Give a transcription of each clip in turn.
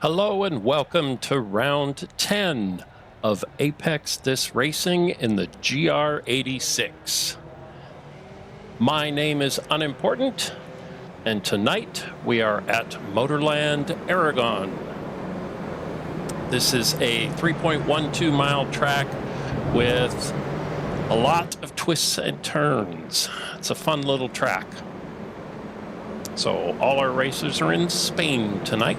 Hello and welcome to round 10 of Apex This Racing in the GR86. My name is Unimportant, and tonight we are at Motorland, Aragon. This is a 3.12 mile track with a lot of twists and turns. It's a fun little track. So all our racers are in Spain tonight.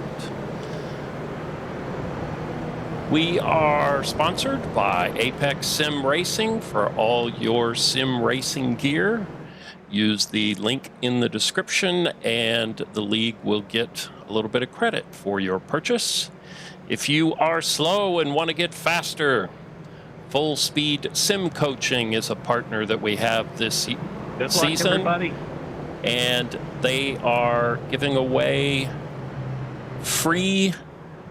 We are sponsored by Apex Sim Racing for all your sim racing gear. Use the link in the description and the league will get a little bit of credit for your purchase. If you are slow and want to get faster, Full Speed Sim Coaching is a partner that we have this season. And they are giving away free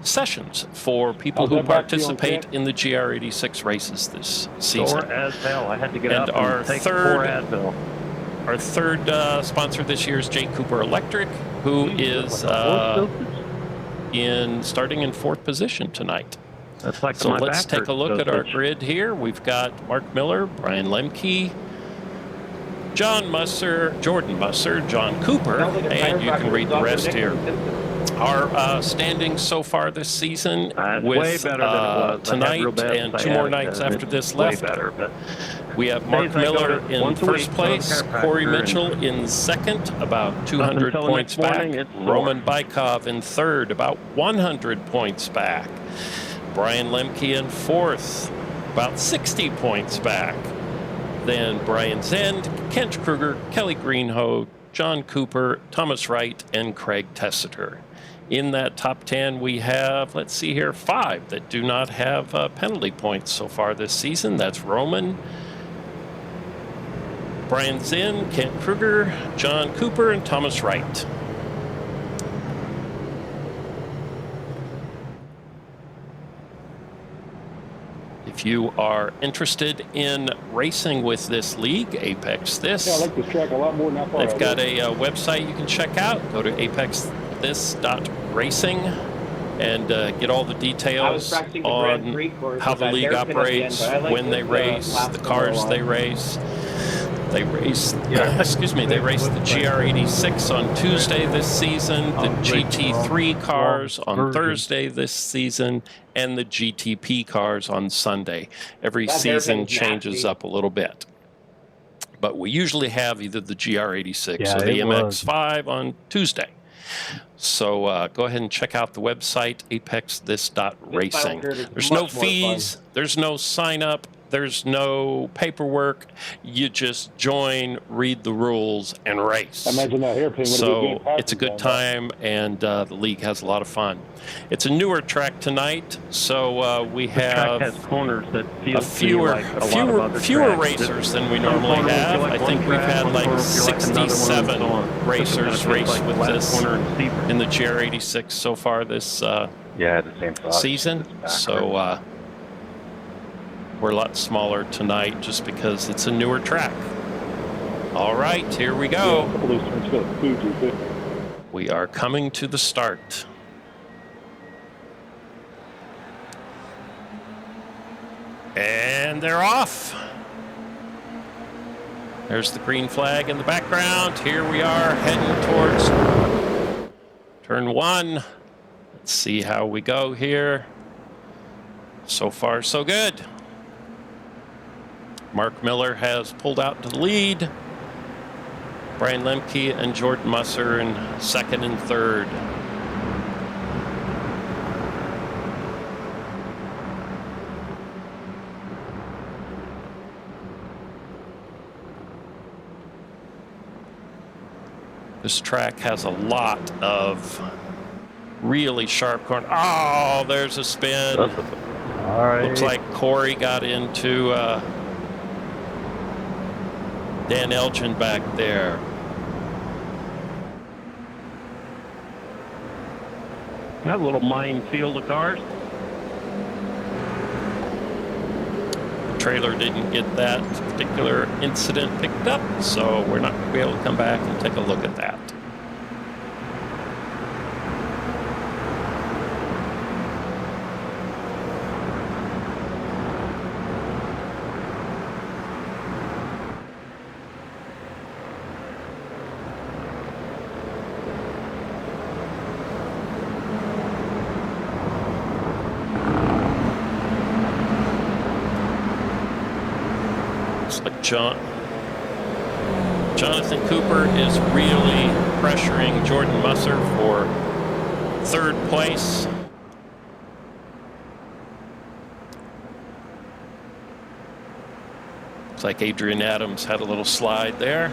sessions for people who participate in the GR86 races this season. Sore as hell. I had to get and up our and take third, Advil. Our third sponsor this year is J. Cooper Electric, who is starting in 4th position tonight. That's like so let's take a look at our grid here. We've got Mark Miller, Brian Lemke, John Musser, Jordan Musser, John Cooper, and you can read the rest here. Our standings so far this season with tonight and 2 more nights after this left. We have Mark Miller in 1st place, Corey Mitchell in 2nd, about 200 points back. Roman Bykov in 3rd, about 100 points back. Brian Lemke in 4th, about 60 points back. Then Brian Zend, Kent Kruger, Kelly Greenhoe, John Cooper, Thomas Wright, and Craig Tessiter. In that top 10, we have, let's see here, 5 that do not have penalty points so far this season. That's Roman, Brian Zinn, Kent Kruger, John Cooper, and Thomas Wright. If you are interested in racing with this league, Apex This, I like this track a lot more than I thought. They've got a website you can check out. Go to apexthis.racing and get all the details on how the league operates, when they race, the cars they race. They race, excuse me, they race the GR86 on Tuesday this season, the GT3 cars on Thursday this season, and the GTP cars on Sunday. Every season changes up a little bit. But we usually have either the GR86 or the MX5 on Tuesday. So go ahead and check out the website, apexthis.racing. There's no fees, there's no sign up. There's no paperwork. You just join, read the rules, and race. Imagine that hairpin. So it's a good time, and the league has a lot of fun. It's a newer track tonight, so we have fewer racers than we normally have. I think we've had like 67 racers race with this in the GR86 so far this season. So we're a lot smaller tonight just because it's a newer track. All right, here we go. We are coming to the start. And they're off. There's the green flag in the background. Here we are heading towards turn 1. Let's see how we go here. So far, so good. Mark Miller has pulled out to the lead. Brian Lemke and Jordan Musser in 2nd and 3rd. This track has a lot of really sharp corners. Oh, there's a spin. All right. Looks like Corey got into Dan Elgin back there. That little minefield of cars. The trailer didn't get that particular incident picked up, so we're not going to be able to come back and take a look at that. Jonathan Cooper is really pressuring Jordan Musser for third place. Looks like Adrian Adams had a little slide there.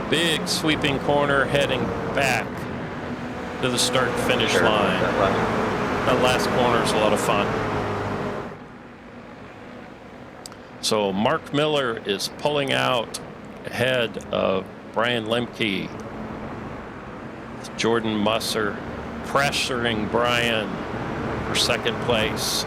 Big sweeping corner heading back to the start-finish line. That last corner is a lot of fun. So Mark Miller is pulling out ahead of Brian Lemke. Jordan Musser pressuring Brian for second place.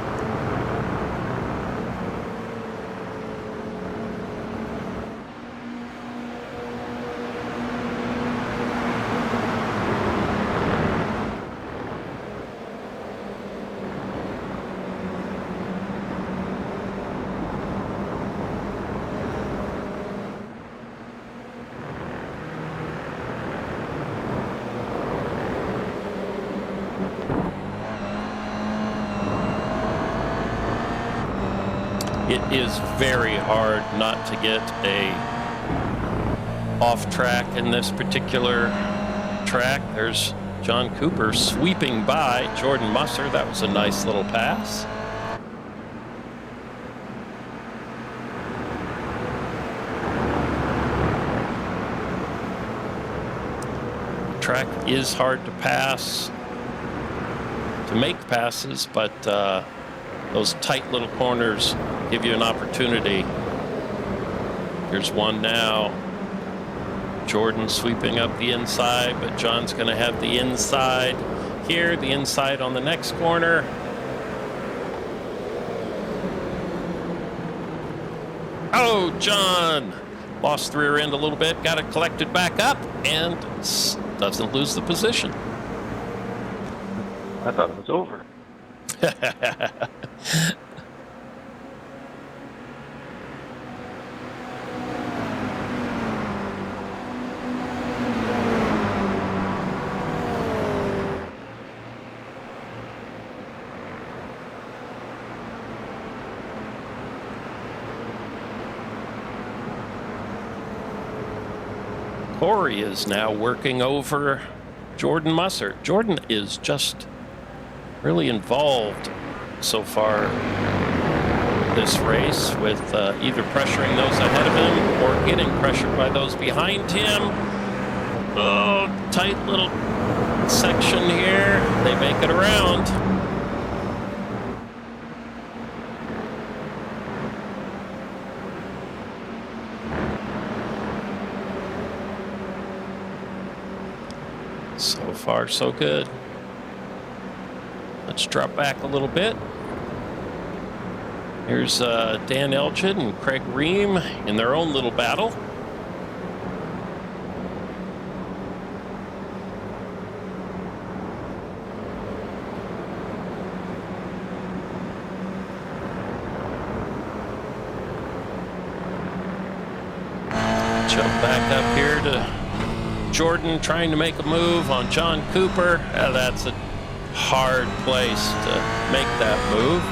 It is very hard not to get a off track in this particular track. There's John Cooper sweeping by Jordan Musser. That was a nice little pass. Track is hard to pass, to make passes, but those tight little corners give you an opportunity. Here's one now. Jordan sweeping up the inside, but John's going to have the inside here, the inside on the next corner. Oh, John lost the rear end a little bit, got it collected back up, and doesn't lose the position. I thought it was over. Corey is now working over Jordan Musser. Jordan is just really involved so far this race with either pressuring those ahead of him or getting pressured by those behind him. Oh, tight little section here. They make it around. So far, so good. Let's drop back a little bit. Here's Dan Elgin and Craig Ream in their own little battle. Jump back up here to Jordan trying to make a move on John Cooper. That's a hard place to make that move.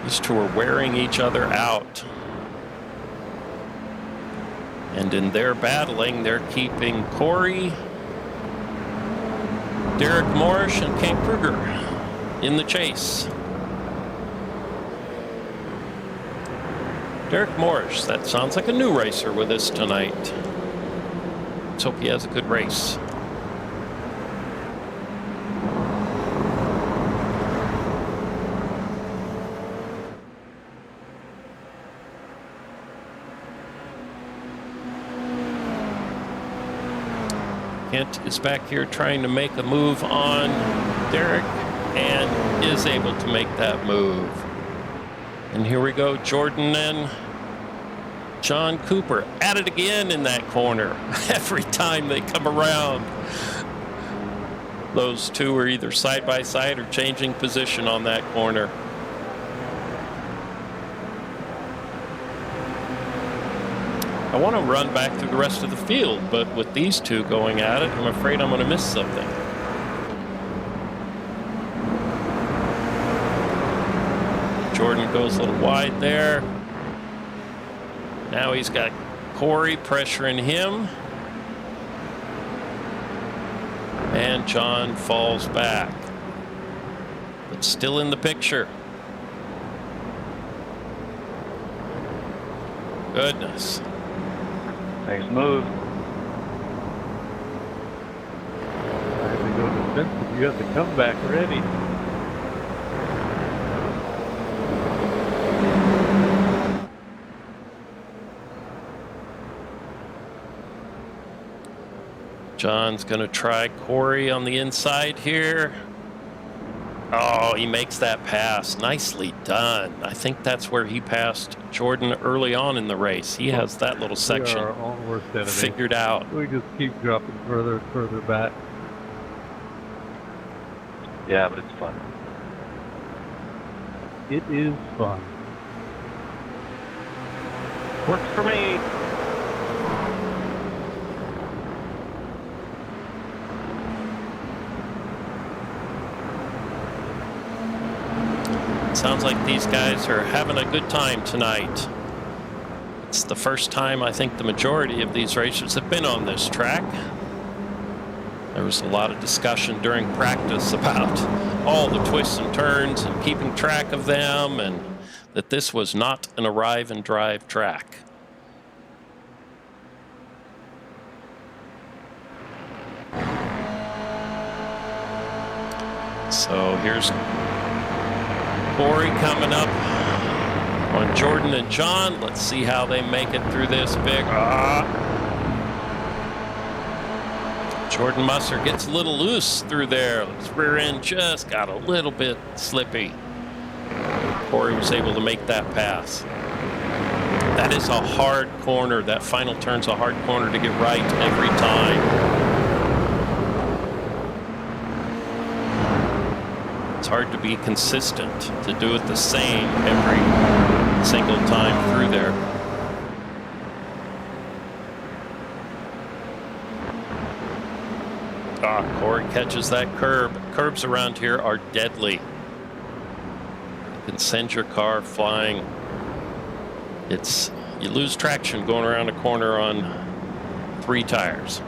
These two are wearing each other out. And in their battling, they're keeping Corey, Derek Morrish, and Kent Kruger in the chase. Derek Morrish, that sounds like a new racer with us tonight. Let's hope he has a good race. Kent is back here trying to make a move on Derek and is able to make that move. And here we go, Jordan and John Cooper at it again in that corner. Every time they come around, those two are either side by side or changing position on that corner. I want to run back through the rest of the field, but with these two going at it, I'm afraid I'm going to miss something. Jordan goes a little wide there. Now he's got Corey pressuring him. And John falls back. But still in the picture. Goodness. Nice move. I have to go defensive. You have the comeback ready. John's going to try Corey on the inside here. Oh, he makes that pass. Nicely done. I think that's where he passed Jordan early on in the race. He has that little section figured out. We just keep dropping further and further back. Yeah, but it's fun. It is fun. Works for me. Sounds like these guys are having a good time tonight. It's the first time I think the majority of these racers have been on this track. There was a lot of discussion during practice about all the twists and turns and keeping track of them, and that this was not an arrive and drive track. So here's Corey coming up on Jordan and John. Let's see how they make it through this big. Jordan Musser gets a little loose through there. His rear end just got a little bit slippy. Corey was able to make that pass. That is a hard corner. That final turn's a hard corner to get right every time. It's hard to be consistent, to do it the same every single time through there. Corey catches that curb. Curbs around here are deadly. You can send your car flying. You lose traction going around a corner on 3 tires.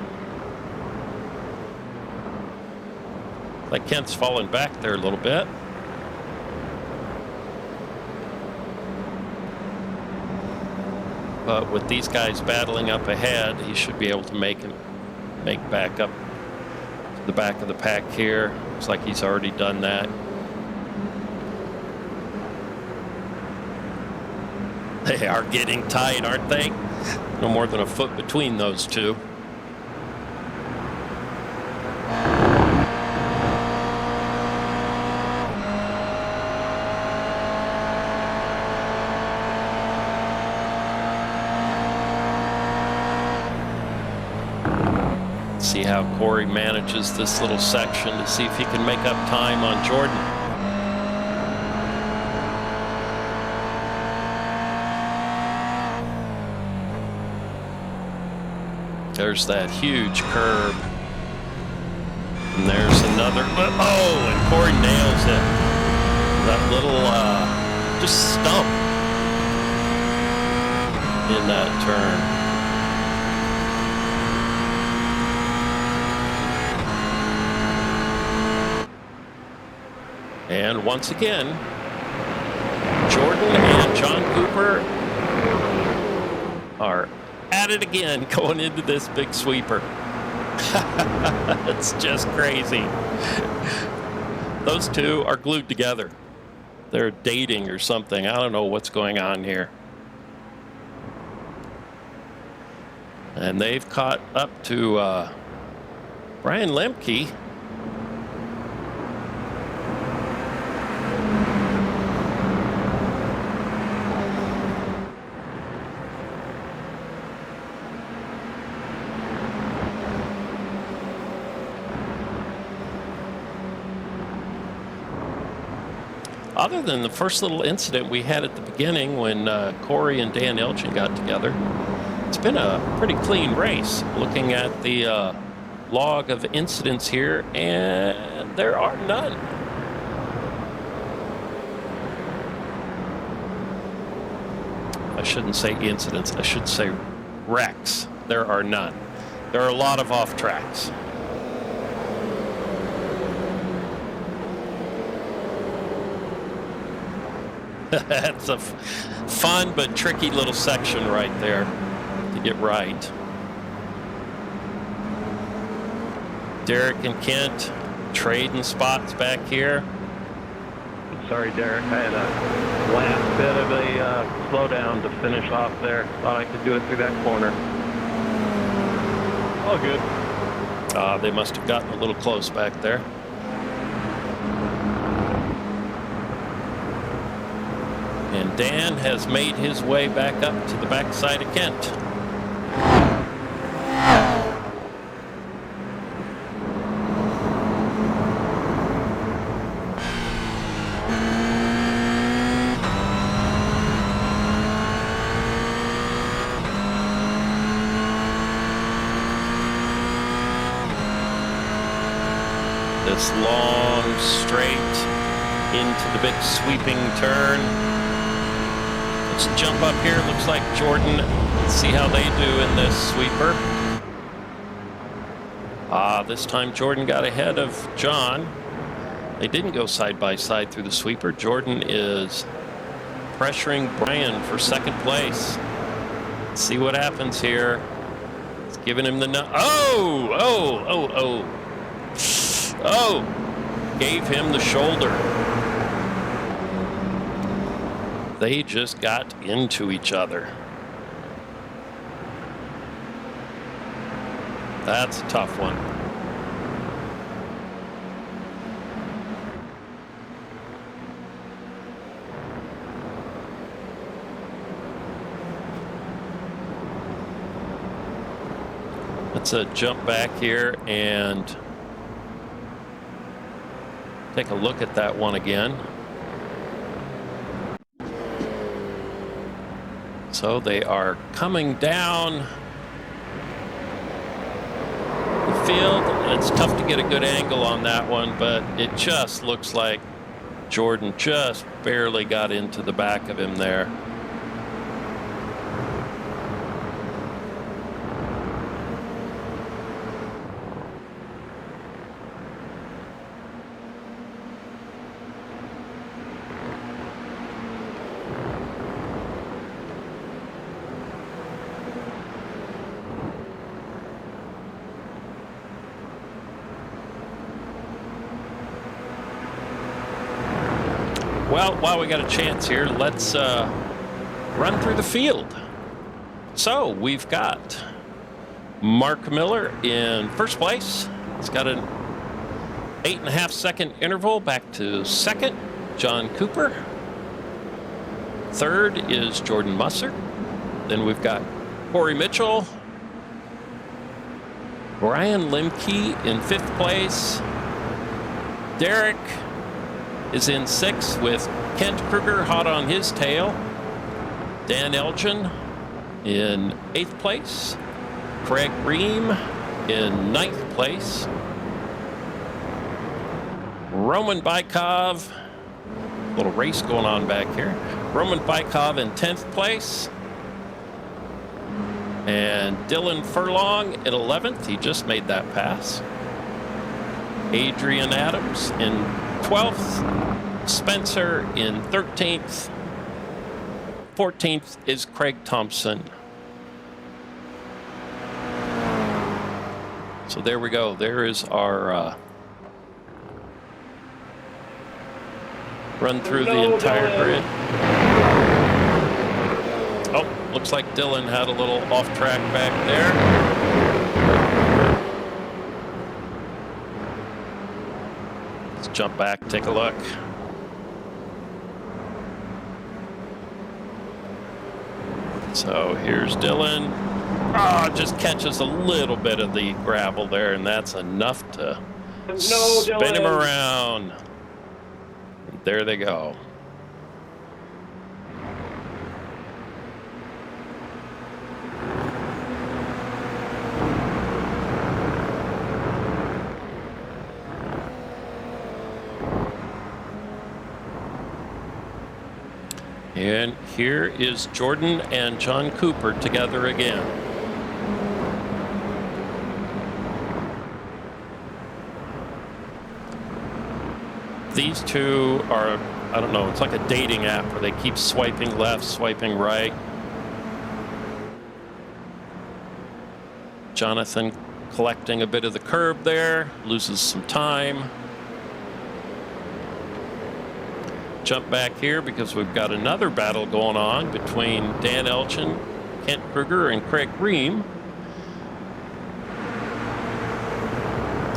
Like Kent's falling back there a little bit. But with these guys battling up ahead, he should be able to make back up to the back of the pack here. Looks like he's already done that. They are getting tight, aren't they? No more than a foot between those two. See how Corey manages this little section to see if he can make up time on Jordan. There's that huge curb. And there's another. Oh, and Corey nails it. That little just stump in that turn. And once again, Jordan and John Cooper are at it again going into this big sweeper. It's just crazy. Those two are glued together. They're dating or something. I don't know what's going on here. And they've caught up to Brian Lemke. Other than the first little incident we had at the beginning when Corey and Dan Elgin got together, it's been a pretty clean race. Looking at the log of incidents here, and there are none. I shouldn't say incidents, I should say wrecks. There are none. There are a lot of off tracks. That's a fun but tricky little section right there to get right. Derek and Kent trading spots back here. Sorry, Derek. I had a last bit of a slowdown to finish off there. Thought I could do it through that corner. All good. They must have gotten a little close back there. And Dan has made his way back up to the backside of Kent. This long straight into the big sweeping turn. Let's jump up here. Looks like Jordan. Let's see how they do in this sweeper. This time Jordan got ahead of John. They didn't go side by side through the sweeper. Jordan is pressuring Brian for second place. Let's see what happens here. It's giving him the gave him the shoulder. They just got into each other. That's a tough one. Let's jump back here and take a look at that one again. So they are coming down the field. It's tough to get a good angle on that one, but it just looks like Jordan just barely got into the back of him there. Well, while we got a chance here, let's run through the field. So we've got Mark Miller in first place. He's got an 8.5 second interval back to second. John Cooper. Third is Jordan Musser. Then we've got Corey Mitchell. Brian Lemke in fifth place. Derek is in sixth with Kent Kruger hot on his tail. Dan Elgin in eighth place. Craig Ream in ninth place. Roman Bykov, little race going on back here. Roman Bykov in 10th place. And Dylan Furlong in 11th. He just made that pass. Adrian Adams in 12th, Spencer in 13th, 14th is Craig Thompson. So there we go. There is our run through the entire grid. Oh, looks like Dylan had a little off track back there. Jump back, take a look. So here's Dylan. Just catches a little bit of the gravel there, and that's enough to spin him around. And there they go. And here is Jordan and John Cooper together again. These two are, I don't know, it's like a dating app where they keep swiping left, swiping right. Jonathan collecting a bit of the curb there, loses some time. Jump back here because we've got another battle going on between Dan Elchin, Kent Kruger, and Craig Ream.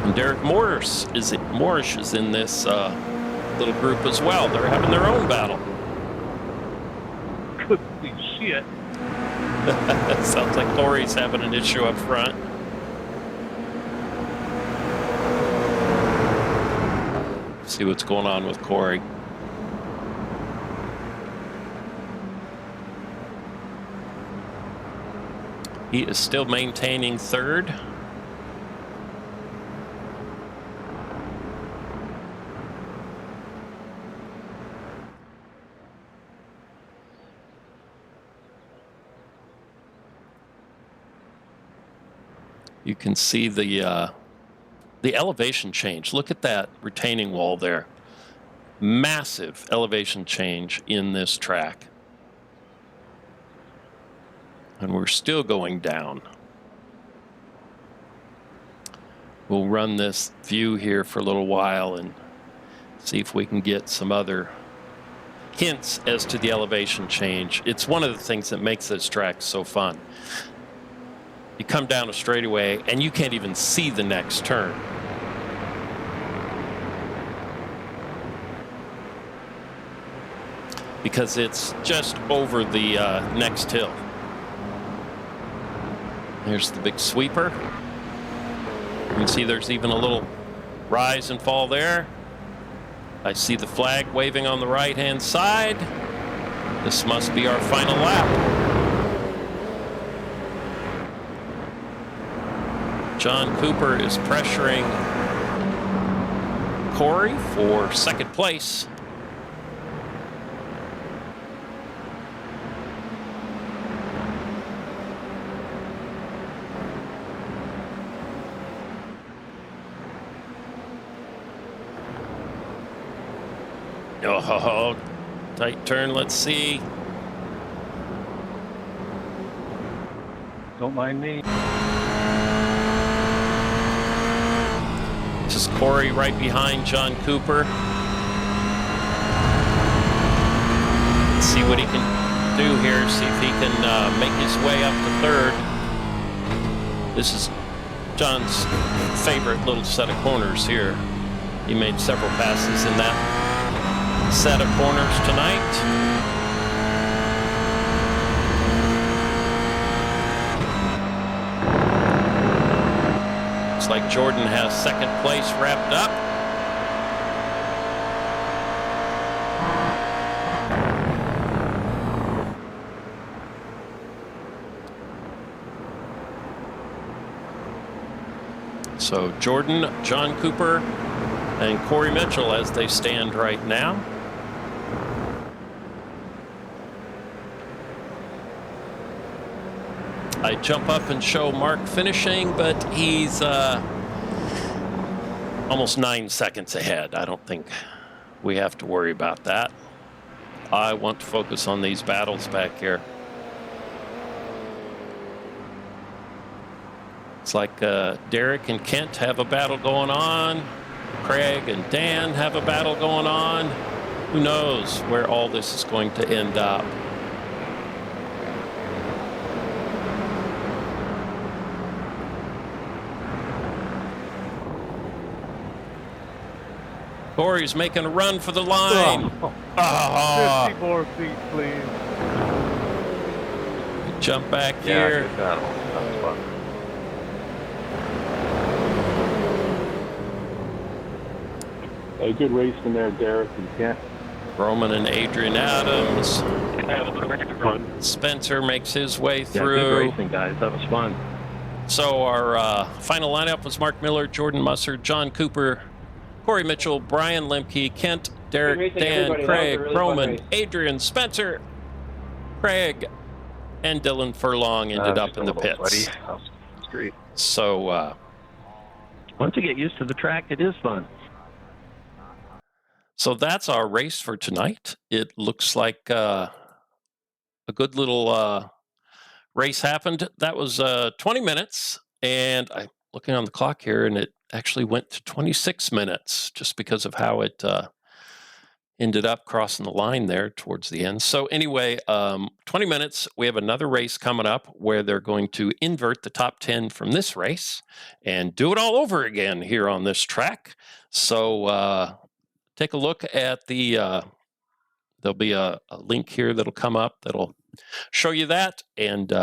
And Derek Morris is in this little group as well. They're having their own battle. Holy shit. Sounds like Corey's having an issue up front. See what's going on with Corey. He is still maintaining third. You can see the elevation change. Look at that retaining wall there. Massive elevation change in this track. And we're still going down. We'll run this view here for a little while and see if we can get some other hints as to the elevation change. It's one of the things that makes this track so fun. You come down a straightaway and you can't even see the next turn. Because it's just over the next hill. Here's the big sweeper. You can see there's even a little rise and fall there. I see the flag waving on the right-hand side. This must be our final lap. John Cooper is pressuring Corey for second place. Oh, tight turn, let's see. Don't mind me. This is Corey right behind John Cooper. Let's see what he can do here, see if he can make his way up to third. This is John's favorite little set of corners here. He made several passes in that set of corners tonight. Looks like Jordan has second place wrapped up. So Jordan, John Cooper, and Corey Mitchell as they stand right now. I jump up and show Mark finishing, but he's almost 9 seconds ahead. I don't think we have to worry about that. I want to focus on these battles back here. It's like Derek and Kent have a battle going on. Craig and Dan have a battle going on. Who knows where all this is going to end up. Corey's making a run for the line. Oh. 50 more feet, please. Jump back Yeah, here. good battle. That was fun. A good race in there, Derek and Kent. Roman and Adrian Adams. Spencer makes his way Yeah, through. good racing, guys. That was fun. So our final lineup was Mark Miller, Jordan Musser, John Cooper, Corey Mitchell, Brian Lemke, Kent, Derek, racing, Dan, everybody. That was a Craig, really fun Roman, race. Adrian, Spencer, Craig and Dylan Furlong ended up in the pits. Street. So once you get used to the track, it is fun. So that's our race for tonight. It looks like a good little race happened. That was 20 minutes, and I'm looking on the clock here, and it actually went to 26 minutes just because of how it ended up crossing the line there towards the end. So anyway, 20 minutes, we have another race coming up where they're going to invert the top 10 from this race and do it all over again here on this track. So take a look at the, there'll be a link here that'll come up that'll show you that, and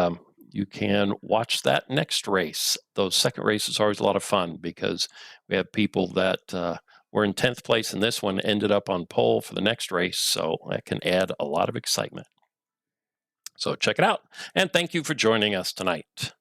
you can watch that next race. Those second races are always a lot of fun because we have people that were in 10th place in this one, ended up on pole for the next race, so that can add a lot of excitement. So check it out, and thank you for joining us tonight.